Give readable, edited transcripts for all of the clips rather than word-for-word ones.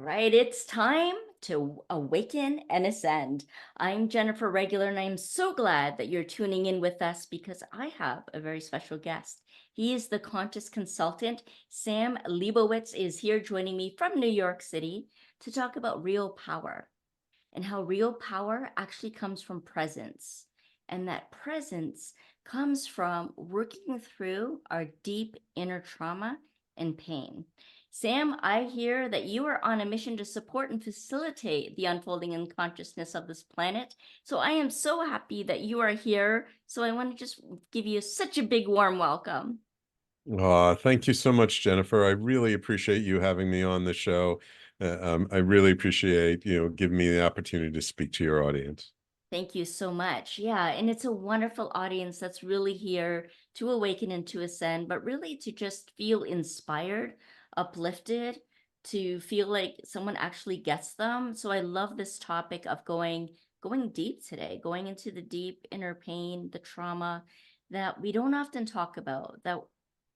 right, it's time to awaken and ascend. I'm Jennifer Regular, and I'm so glad that you're tuning in with us because I have a very special guest. He is the conscious consultant. Sam Liebowitz is here joining me from New York City to talk about real power and how real power actually comes from presence. And that presence comes from working through our deep inner trauma and pain. Sam, I hear that you are on a mission to support and facilitate the unfolding in consciousness of this planet. So I am so happy that you are here. So I want to just give you such a big warm welcome. Thank you so much, Jennifer. I really appreciate you having me on the show. I really appreciate, giving me the opportunity to speak to your audience. Thank you so much. Yeah, and it's a wonderful audience that's really here to awaken and to ascend, but really to just feel inspired, uplifted, to feel like someone actually gets them. So I love this topic of going deep today, going into the deep inner pain, the trauma that we don't often talk about, that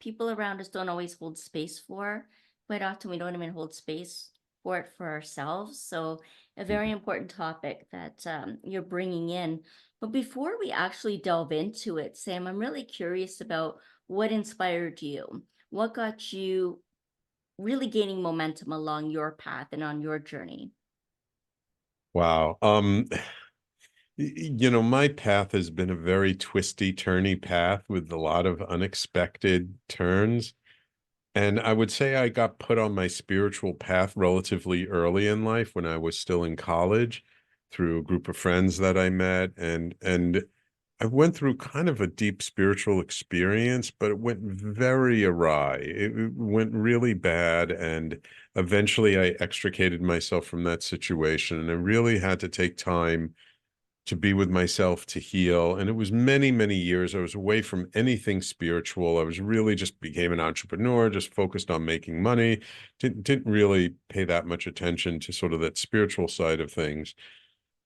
people around us don't always hold space for. Quite often we don't even hold space for it for ourselves. So a very important topic that you're bringing in. But before we actually delve into it, Sam, I'm really curious about what inspired you. What got you really gaining momentum along your path and on your journey? Wow. My path has been a very twisty, turny path with a lot of unexpected turns. And I would say I got put on my spiritual path relatively early in life when I was still in college through a group of friends that I met. And I went through kind of a deep spiritual experience, but it went very awry. It went really bad. And eventually I extricated myself from that situation. And I really had to take time to be with myself, to heal. And it was many, many years. I was away from anything spiritual. I was really just became an entrepreneur, just focused on making money, didn't really pay that much attention to sort of that spiritual side of things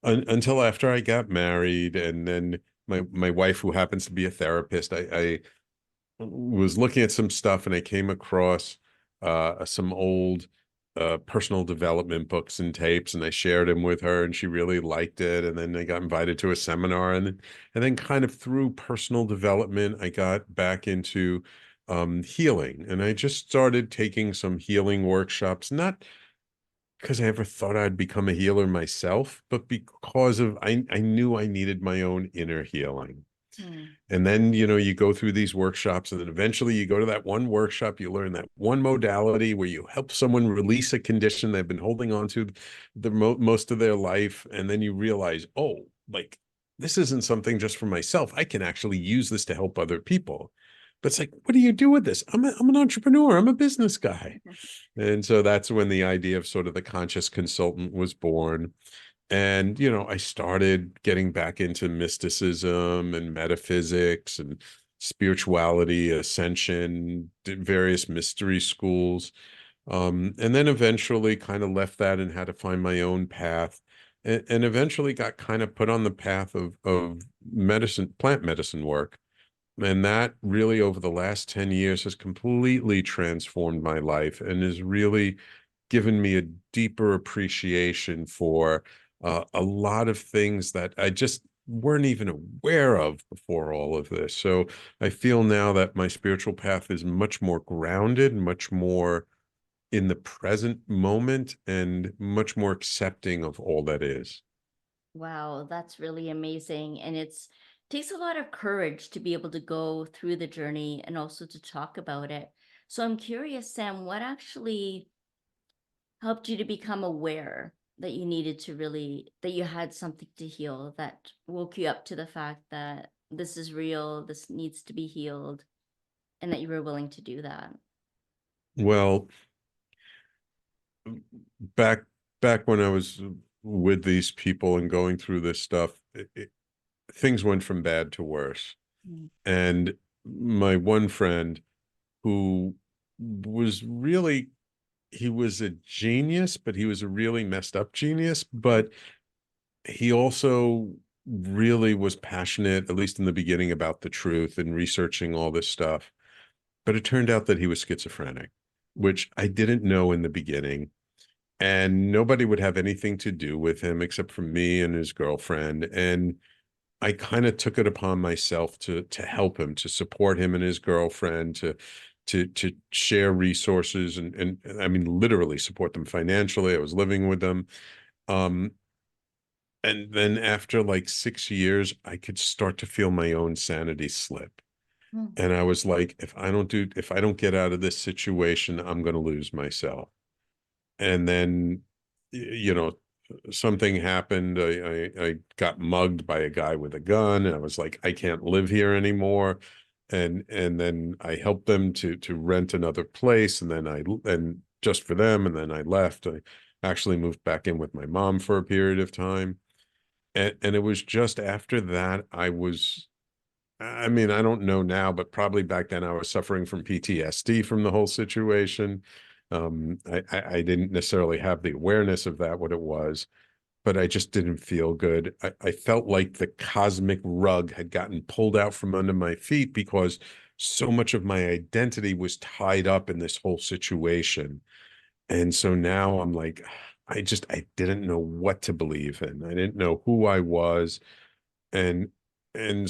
until after I got married. And then my wife, who happens to be a therapist, I was looking at some stuff and I came across some old personal development books and tapes, and I shared them with her, and she really liked it. And then I got invited to a seminar, and then kind of through personal development, I got back into healing, and I just started taking some healing workshops, not because I ever thought I'd become a healer myself, but because of I knew I needed my own inner healing. Hmm. And then, you go through these workshops, and then eventually you go to that one workshop, you learn that one modality where you help someone release a condition they've been holding on to most of their life. And then you realize, oh, like this isn't something just for myself. I can actually use this to help other people. But it's like, what do you do with this? I'm an entrepreneur. I'm a business guy. And so that's when the idea of sort of the conscious consultant was born. And, I started getting back into mysticism and metaphysics and spirituality, ascension, did various mystery schools. And then eventually kind of left that and had to find my own path. And eventually got kind of put on the path of medicine, plant medicine work. And that really over the last 10 years has completely transformed my life and has really given me a deeper appreciation for a lot of things that I just weren't even aware of before all of this. So I feel now that my spiritual path is much more grounded, much more in the present moment, and much more accepting of all that is. Wow, that's really amazing. And takes a lot of courage to be able to go through the journey and also to talk about it. So I'm curious, Sam, what actually helped you to become aware that you needed to really, that you had something to heal, that woke you up to the fact that this is real, this needs to be healed, and that you were willing to do that? Well, back back when I was with these people and going through this stuff, things went from bad to worse. Mm. And my one friend who was really he was a genius, but he was a really messed up genius. But he also really was passionate, at least in the beginning, about the truth and researching all this stuff. But it turned out that he was schizophrenic, which I didn't know in the beginning. and nobody would have anything to do with him except for me and his girlfriend. And I kind of took it upon myself to help him, to support him and his girlfriend, to share resources and I mean literally support them financially. I was living with them. Um, and then after like 6 years, I could start to feel my own sanity slip. Mm. And I was like, if I don't get out of this situation, I'm going to lose myself. And then, you know, something happened. I got mugged by a guy with a gun. I was like, I can't live here anymore. And then I helped them to rent another place, and then and just for them, and then I left. I actually moved back in with my mom for a period of time. And it was just after that I mean, I don't know now, but probably back then I was suffering from PTSD from the whole situation. I didn't necessarily have the awareness of that, what it was, but I just didn't feel good. I felt like the cosmic rug had gotten pulled out from under my feet because so much of my identity was tied up in this whole situation. And so now I'm like, I didn't know what to believe in. I didn't know who I was. And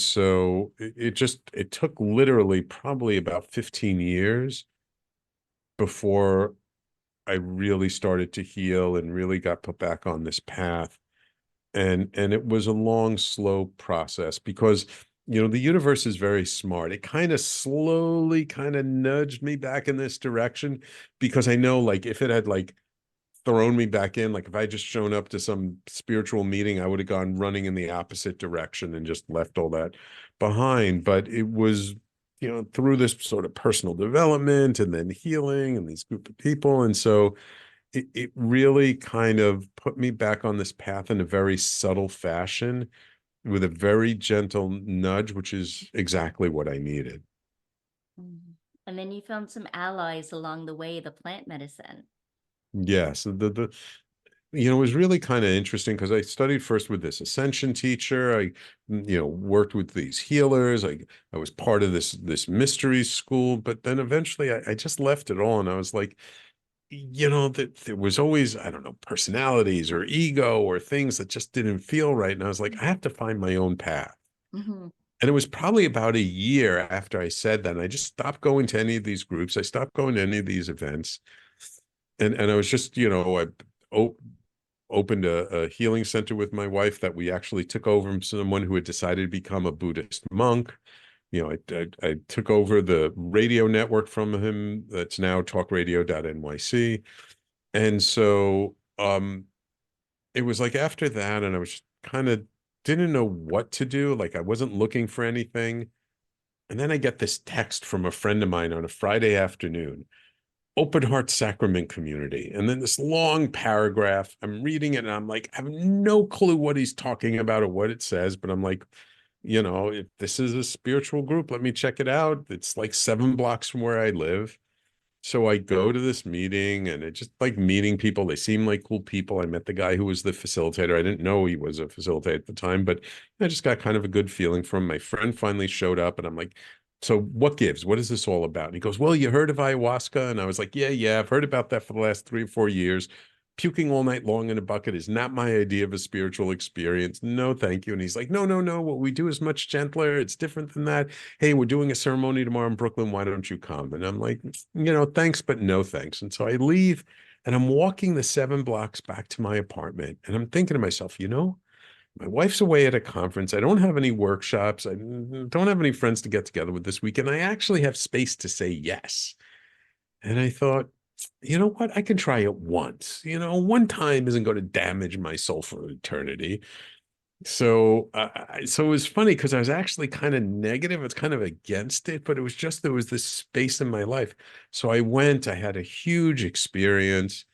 so it took literally probably about 15 years before I really started to heal and really got put back on this path. And it was a long, slow process because the universe is very smart. It kind of slowly kind of nudged me back in this direction because I know like if it had like thrown me back in. Like if I had just shown up to some spiritual meeting, I would have gone running in the opposite direction and just left all that behind. But it was, through this sort of personal development and then healing and these group of people. And so it really kind of put me back on this path in a very subtle fashion with a very gentle nudge, which is exactly what I needed. Mhm. And then you found some allies along the way, the plant medicine. Yes, it was really kind of interesting because I studied first with this ascension teacher. Worked with these healers. I was part of this mystery school, but then eventually I just left it all, and I was like, that there was always, I don't know, personalities or ego or things that just didn't feel right, and I was like, I have to find my own path. Mhm. And it was probably about a year after I said that, and I just stopped going to any of these groups. I stopped going to any of these events, and I was just, I opened a healing center with my wife that we actually took over from someone who had decided to become a Buddhist monk. I took over the radio network from him that's now talkradio.nyc. And so it was like after that, and I was kind of didn't know what to do. Like I wasn't looking for anything. And then I get this text from a friend of mine on a Friday afternoon. Open Heart Sacrament Community. And then this long paragraph, I'm reading it and I'm like, I have no clue what he's talking about or what it says, but I'm like, if this is a spiritual group, let me check it out. It's like 7 blocks from where I live. So I go to this meeting and it just like meeting people. They seem like cool people. I met the guy who was the facilitator. I didn't know he was a facilitator at the time, but I just got kind of a good feeling from him. My friend finally showed up and I'm like, so what gives? What is this all about? And he goes, well, you heard of ayahuasca? And I was like, yeah, I've heard about that for the last 3 or 4 years. Puking all night long in a bucket is not my idea of a spiritual experience. No, thank you. And he's like, no. What we do is much gentler. It's different than that. Hey, we're doing a ceremony tomorrow in Brooklyn. Why don't you come? And I'm like, thanks, but no thanks. And so I leave and I'm walking the 7 blocks back to my apartment. And I'm thinking to myself, my wife's away at a conference. I don't have any workshops. I don't have any friends to get together with this weekend. I actually have space to say yes. And I thought, you know what? I can try it once. One time isn't going to damage my soul for eternity. So it was funny because I was actually kind of negative. It's kind of against it, but it was just there was this space in my life. So I went. I had a huge experience.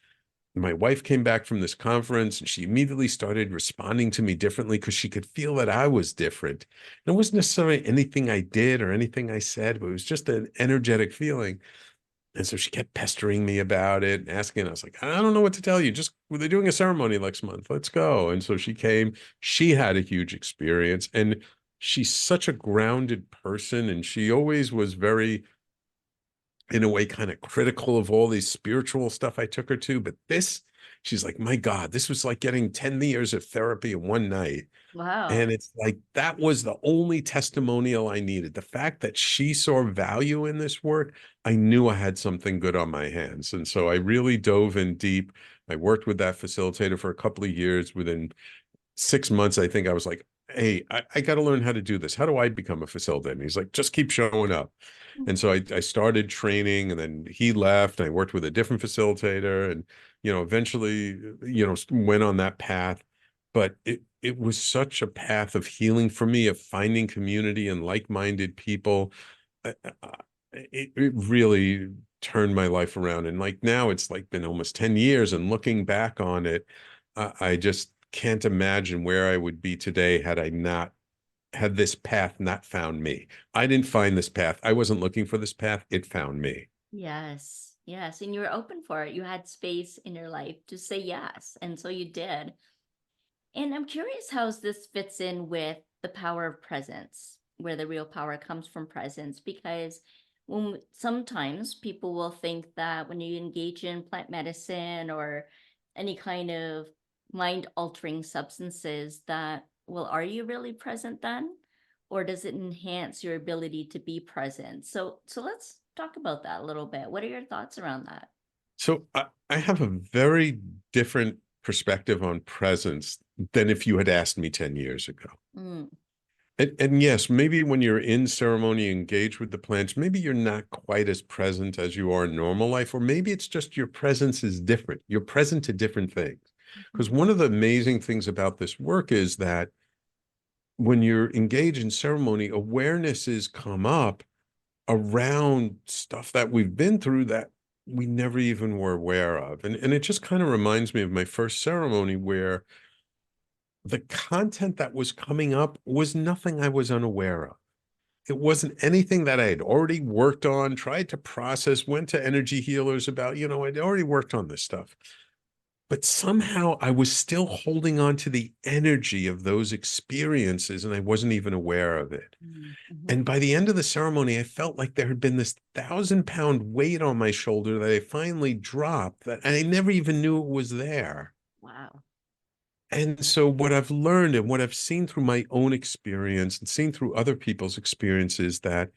My wife came back from this conference and she immediately started responding to me differently because she could feel that I was different. And it wasn't necessarily anything I did or anything I said, but it was just an energetic feeling. And so she kept pestering me about it and asking. I was like, I don't know what to tell you. Just they're doing a ceremony next month. Let's go. And so she came. She had a huge experience. And she's such a grounded person. And she always was very, in a way kind of critical of all these spiritual stuff I took her to. But this, she's like, my God, this was like getting 10 years of therapy in one night. Wow. And it's like that was the only testimonial I needed. The fact that she saw value in this work, I knew I had something good on my hands. And so I really dove in deep. I worked with that facilitator for a couple of years. Within 6 months, I think I was like, hey, I got to learn how to do this. How do I become a facilitator? And he's like, just keep showing up. And so I started training, and then he left. And I worked with a different facilitator, and eventually, went on that path. But it was such a path of healing for me, of finding community and like-minded people. It really turned my life around. And like now, it's like been almost 10 years, and looking back on it, I just can't imagine where I would be today had I not had this path not found me. I didn't find this path. I wasn't looking for this path. It found me. Yes. Yes. And you were open for it. You had space in your life to say yes. And so you did. And I'm curious how this fits in with the power of presence, where the real power comes from presence, because sometimes people will think that when you engage in plant medicine or any kind of mind altering substances, that, well, are you really present then? Or does it enhance your ability to be present? So let's talk about that a little bit. What are your thoughts around that? So I have a very different perspective on presence than if you had asked me 10 years ago. Mm, And yes, maybe when you're in ceremony, engaged with the plants, maybe you're not quite as present as you are in normal life, or maybe it's just your presence is different. You're present to different things. mhm, Because one of the amazing things about this work is that when you're engaged in ceremony, awarenesses come up around stuff that we've been through that we never even were aware of. And it just kind of reminds me of my first ceremony where the content that was coming up was nothing I was unaware of. It wasn't anything that I had already worked on, tried to process, went to energy healers about, I'd already worked on this stuff. But somehow I was still holding on to the energy of those experiences, and I wasn't even aware of it. mhm, mhm. And by the end of the ceremony, I felt like there had been this 1,000-pound weight on my shoulder that I finally dropped, that I never even knew it was there. Wow. And so what I've learned and what I've seen through my own experience and seen through other people's experiences, that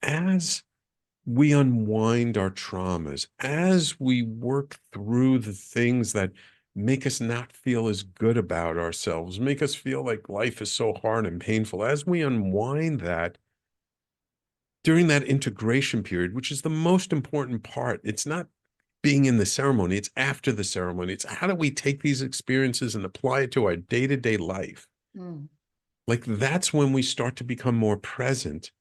as we unwind our traumas, as we work through the things that make us not feel as good about ourselves, make us feel like life is so hard and painful, as we unwind that during that integration period, which is the most important part, it's not being in the ceremony, it's after the ceremony. It's how do we take these experiences and apply it to our day-to-day life? Mm, Like that's when we start to become more present,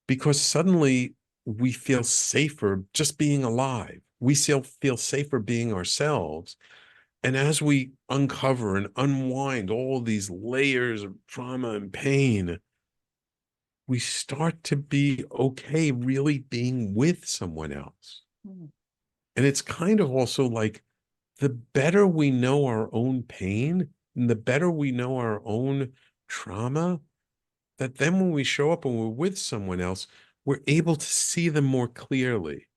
because suddenly we feel safer just being alive. We still feel safer being ourselves. And as we uncover and unwind all these layers of trauma and pain, we start to be okay really being with someone else. mm, And it's kind of also like the better we know our own pain and the better we know our own trauma, that then when we show up and we're with someone else, we're able to see them more clearly.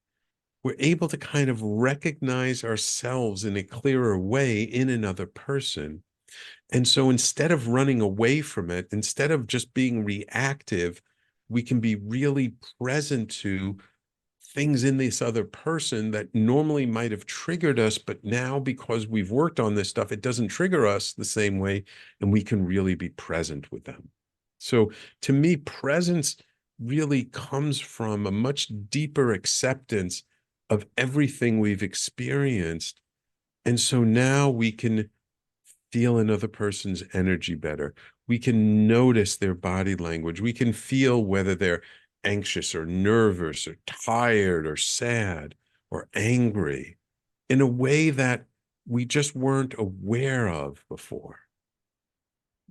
We're able to kind of recognize ourselves in a clearer way in another person. And so instead of running away from it, instead of just being reactive, we can be really present to things in this other person that normally might have triggered us, but now because we've worked on this stuff, it doesn't trigger us the same way, and we can really be present with them. So to me, presence really comes from a much deeper acceptance of everything we've experienced. And so now we can feel another person's energy better. We can notice their body language. We can feel whether they're anxious or nervous or tired or sad or angry in a way that we just weren't aware of before.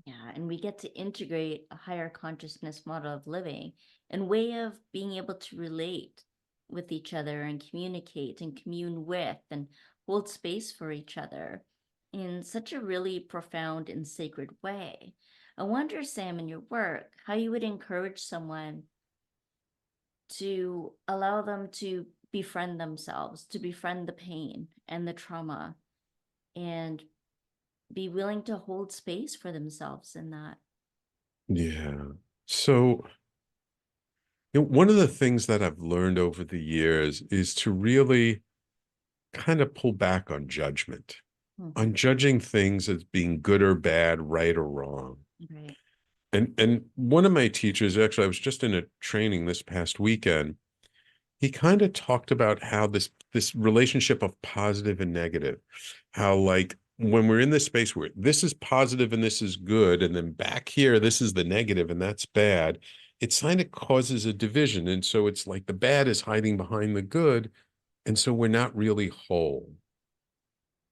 yeah, and we get to integrate a higher consciousness model of living and way of being able to relate with each other and communicate and commune with and hold space for each other in such a really profound and sacred way. I wonder, Sam, in your work, how you would encourage someone to allow them to befriend themselves, to befriend the pain and the trauma, and be willing to hold space for themselves in that. Yeah. So, one of the things that I've learned over the years is to really kind of pull back Mhm. on judging things as being good or bad, right or wrong. Right. And one of my teachers, actually, I was just in a training this past weekend. He kind of talked about how this relationship of positive and negative, how like when we're in this space where this is positive and this is good, and then back here this is the negative and that's bad, it kind of causes a division. And so it's like the bad is hiding behind the good, and so we're not really whole.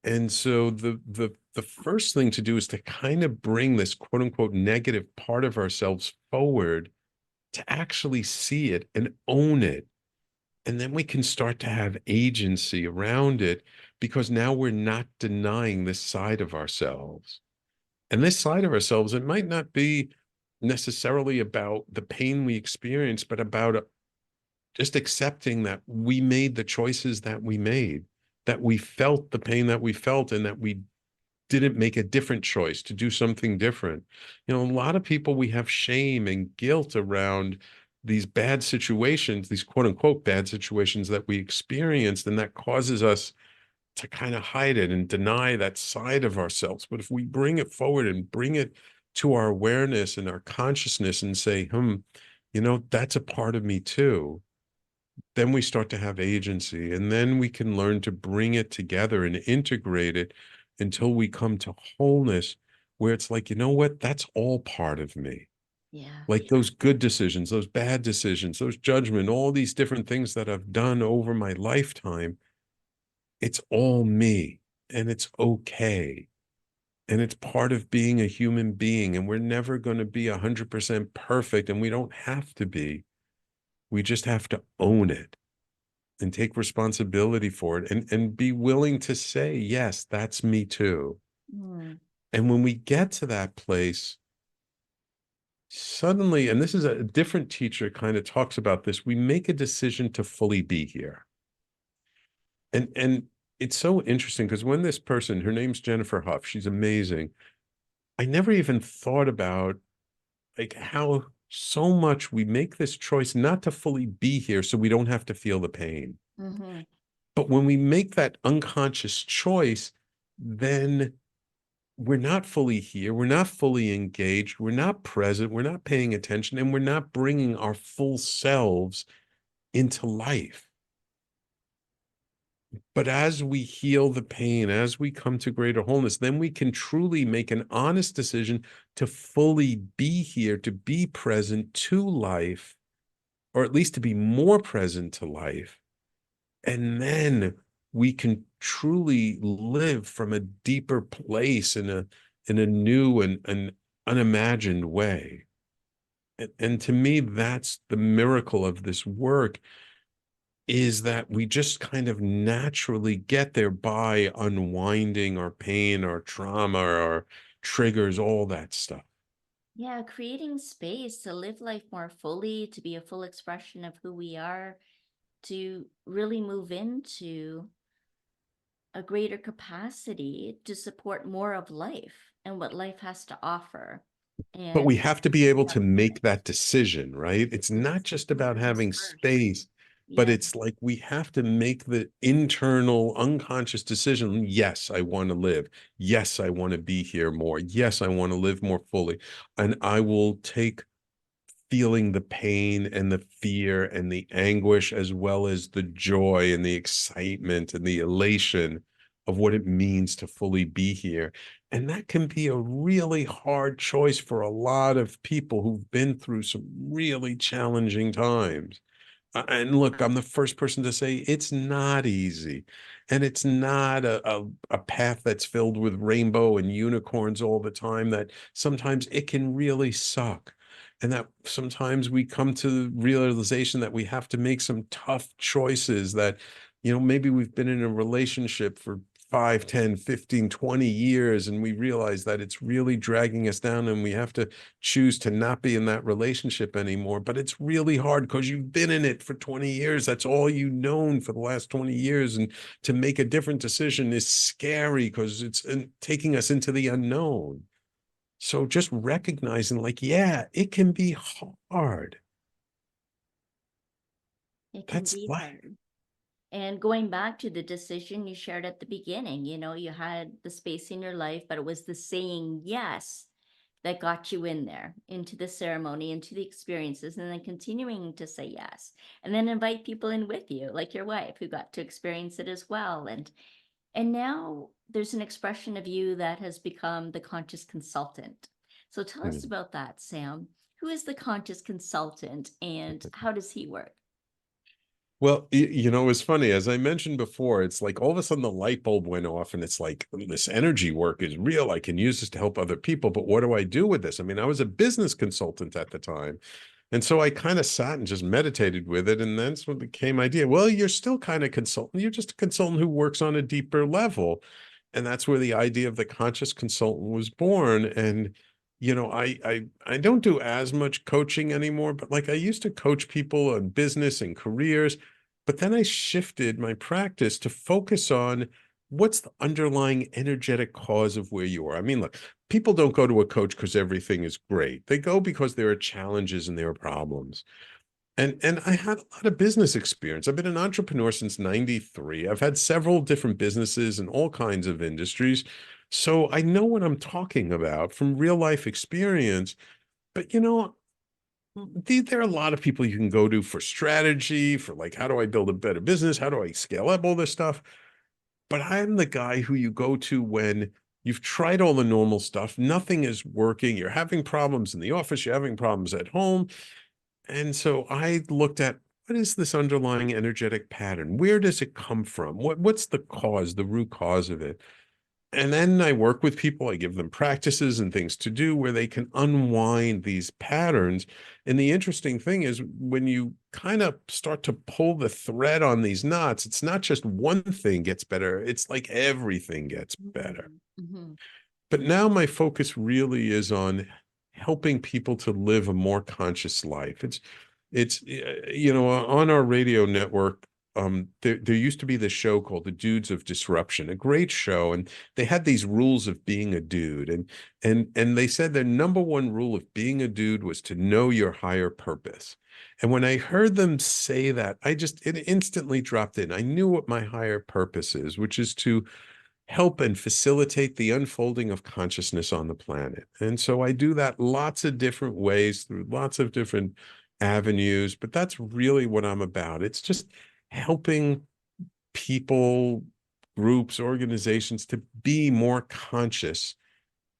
And so the first thing to do is to kind of bring this quote unquote negative part of ourselves forward, to actually see it and own it. And then we can start to have agency around it, because now we're not denying this side of ourselves. And this side of ourselves, it might not be necessarily about the pain we experience, but about just accepting that we made the choices that we made, that we felt the pain that we felt, and that we didn't make a different choice to do something different. A lot of people, we have shame and guilt around these bad situations, these quote unquote bad situations that we experienced, and that causes us to kind of hide it and deny that side of ourselves. But if we bring it forward and bring it to our awareness and our consciousness and say, that's a part of me too, then we start to have agency, and then we can learn to bring it together and integrate it until we come to wholeness, where it's like, you know what, that's all part of me. Yeah. Like those good decisions, those bad decisions, those judgment, all these different things that I've done over my lifetime, it's all me, and it's okay. And it's part of being a human being, and we're never going to be 100% perfect, and we don't have to be. We just have to own it and take responsibility for it, and be willing to say, yes, that's me too. Mm. And when we get to that place, suddenly, and this is a different teacher kind of talks about this, we make a decision to fully be here. And it's so interesting, because when this person, her name's Jennifer Huff, she's amazing. I never even thought about like how so much we make this choice not to fully be here so we don't have to feel the pain. Mm-hmm. But when we make that unconscious choice, then we're not fully here. We're not fully engaged. We're not present. We're not paying attention, and we're not bringing our full selves into life. But as we heal the pain, as we come to greater wholeness, then we can truly make an honest decision to fully be here, to be present to life, or at least to be more present to life. And then we can truly live from a deeper place, in a new and unimagined way. And to me, that's the miracle of this work, is that we just kind of naturally get there by unwinding our pain, our trauma, our triggers, all that stuff. Yeah, creating space to live life more fully, to be a full expression of who we are, to really move into a greater capacity to support more of life and what life has to offer. But And we have to be able yeah, to make that decision, right? It's not just who about comes having first. space, but Yeah. it's like we have to make the internal unconscious decision. Yes, I want to live. Yes, I want to be here more. Yes, I want to live more fully. And I will take feeling the pain and the fear and the anguish, as well as the joy and the excitement and the elation of what it means to fully be here. And that can be a really hard choice for a lot of people who've been through some really challenging times. And look, I'm the first person to say it's not easy. And it's not a path that's filled with rainbow and unicorns all the time, that sometimes it can really suck. And that sometimes we come to the realization that we have to make some tough choices, that, maybe we've been in a relationship for 5, 10, 15, 20 years, and we realize that it's really dragging us down and we have to choose to not be in that relationship anymore. But it's really hard because you've been in it for 20 years. That's all you've known for the last 20 years. And to make a different decision is scary because it's taking us into the unknown. So just recognizing, like, yeah, it can be hard. It can That's be life. hard. And going back to the decision you shared at the beginning, you had the space in your life, but it was the saying yes that got you in there, into the ceremony, into the experiences, and then continuing to say yes. And then invite people in with you, like your wife, who got to experience it as well. And now there's an expression of you that has become the conscious consultant. So tell us Mm. about that, Sam. Who is the conscious consultant and how does he work? Well, it's funny. As I mentioned before, it's like all of a sudden the light bulb went off and it's like, "Oh, this energy work is real. I can use this to help other people. But what do I do with this?" I mean, I was a business consultant at the time. And so I kind of sat and just meditated with it. And then it became idea. Well, you're still kind of consultant. You're just a consultant who works on a deeper level. And that's where the idea of the conscious consultant was born. And I don't do as much coaching anymore, but like I used to coach people on business and careers. But then I shifted my practice to focus on what's the underlying energetic cause of where you are. I mean, look, people don't go to a coach because everything is great. They go because there are challenges and there are problems. And I had a lot of business experience. I've been an entrepreneur since 93. I've had several different businesses in all kinds of industries. So I know what I'm talking about from real life experience. But there are a lot of people you can go to for strategy, for like, how do I build a better business? How do I scale up all this stuff? But I'm the guy who you go to when you've tried all the normal stuff, nothing is working, you're having problems in the office, you're having problems at home. And so I looked at, what is this underlying energetic pattern? Where does it come from? What's the cause, the root cause of it? And then I work with people, I give them practices and things to do where they can unwind these patterns. And the interesting thing is when you kind of start to pull the thread on these knots, it's not just one thing gets better, it's like everything gets better. Mm-hmm. But now my focus really is on helping people to live a more conscious life. It's on our radio network, there used to be this show called The Dudes of Disruption, a great show, and they had these rules of being a dude, and they said their number one rule of being a dude was to know your higher purpose. And when I heard them say that, it instantly dropped in. I knew what my higher purpose is, which is to help and facilitate the unfolding of consciousness on the planet. And so I do that lots of different ways through lots of different avenues, but that's really what I'm about. It's just helping people, groups, organizations to be more conscious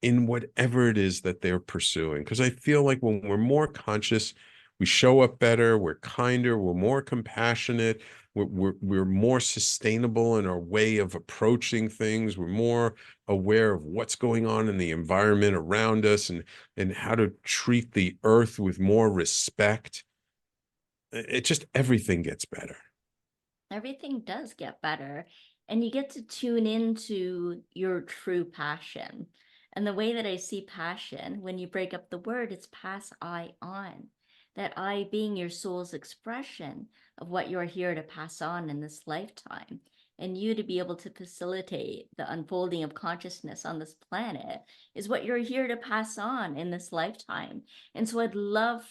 in whatever it is that they're pursuing. Because I feel like when we're more conscious, we show up better, we're kinder, we're more compassionate, we're more sustainable in our way of approaching things. We're more aware of what's going on in the environment around us and how to treat the earth with more respect. It just everything gets better. Everything does get better, and you get to tune into your true passion. And the way that I see passion, when you break up the word, it's pass I on. That I being your soul's expression of what you're here to pass on in this lifetime. And you to be able to facilitate the unfolding of consciousness on this planet is what you're here to pass on in this lifetime. And so I'd love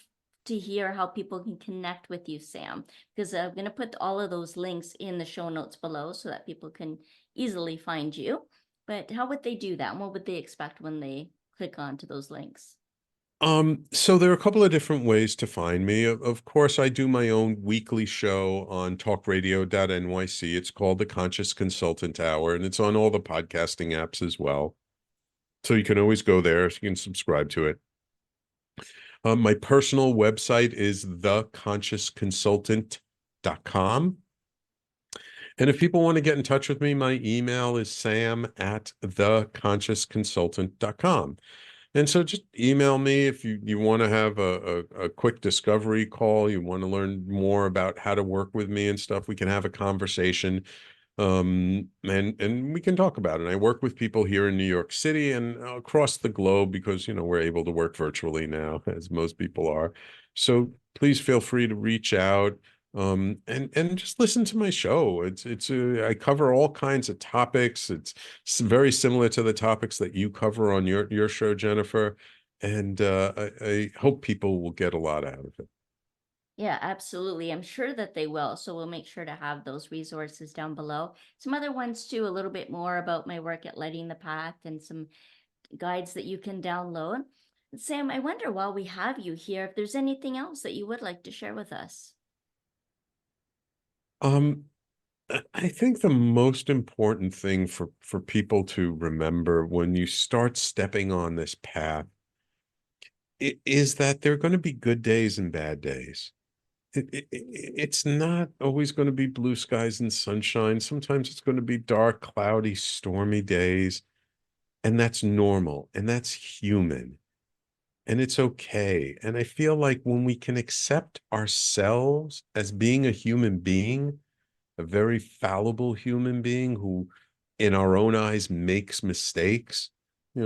to hear how people can connect with you, Sam, because I'm going to put all of those links in the show notes below so that people can easily find you. But how would they do that? And what would they expect when they click onto those links? So there are a couple of different ways to find me. Of course, I do my own weekly show on talkradio.nyc. It's called the Conscious Consultant Hour, and it's on all the podcasting apps as well. So you can always go there. So you can subscribe to it. My personal website is theconsciousconsultant.com. And if people want to get in touch with me, my email is sam@theconsciousconsultant.com. And so just email me if you want to have a quick discovery call, you want to learn more about how to work with me and stuff, we can have a conversation. And we can talk about it. I work with people here in New York City and across the globe because, we're able to work virtually now, as most people are. So please feel free to reach out, and just listen to my show. I cover all kinds of topics. It's very similar to the topics that you cover on your show, Jennifer. And I hope people will get a lot out of it. Yeah, absolutely. I'm sure that they will. So we'll make sure to have those resources down below. Some other ones too, a little bit more about my work at Lighting the Path and some guides that you can download. Sam, I wonder while we have you here, if there's anything else that you would like to share with us. Um, I think the most important thing for people to remember when you start stepping on this path is that there are going to be good days and bad days. It's not always going to be blue skies and sunshine. Sometimes it's going to be dark, cloudy, stormy days, and that's normal and that's human and it's okay. And I feel like when we can accept ourselves as being a human being, a very fallible human being who, in our own eyes, makes mistakes.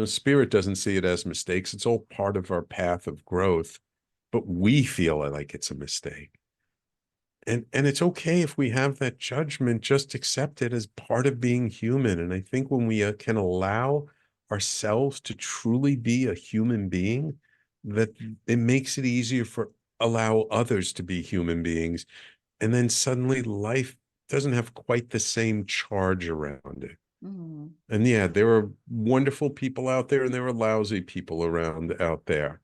Spirit doesn't see it as mistakes. It's all part of our path of growth, but we feel like it's a mistake. And it's okay if we have that judgment, just accept it as part of being human. And I think when we can allow ourselves to truly be a human being, that it makes it easier for allow others to be human beings, and then suddenly life doesn't have quite the same charge around it. Mm. And yeah, there are wonderful people out there and there are lousy people around out there.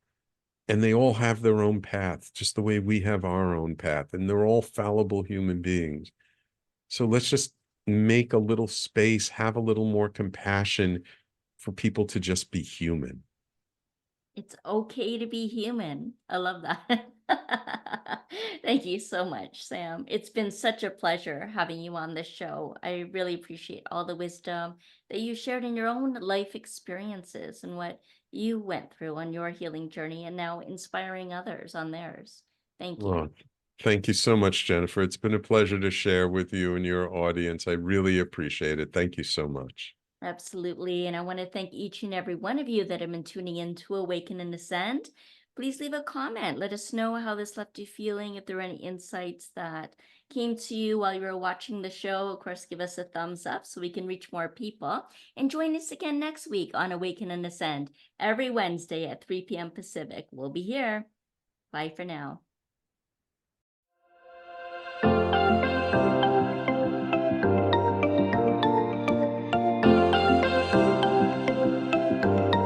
And they all have their own path, just the way we have our own path. And they're all fallible human beings. So let's just make a little space, have a little more compassion for people to just be human. It's okay to be human. I love that. Thank you so much, Sam. It's been such a pleasure having you on this show. I really appreciate all the wisdom that you shared in your own life experiences and what you went through on your healing journey and now inspiring others on theirs. Thank you. Well, thank you so much, Jennifer. It's been a pleasure to share with you and your audience. I really appreciate it. Thank you so much. Absolutely. And I want to thank each and every one of you that have been tuning in to Awaken and Ascend. Please leave a comment. Let us know how this left you feeling. If there are any insights that came to you while you were watching the show, of course, give us a thumbs up so we can reach more people. And join us again next week on Awaken and Ascend every Wednesday at 3 p.m. Pacific. We'll be here. Bye for now.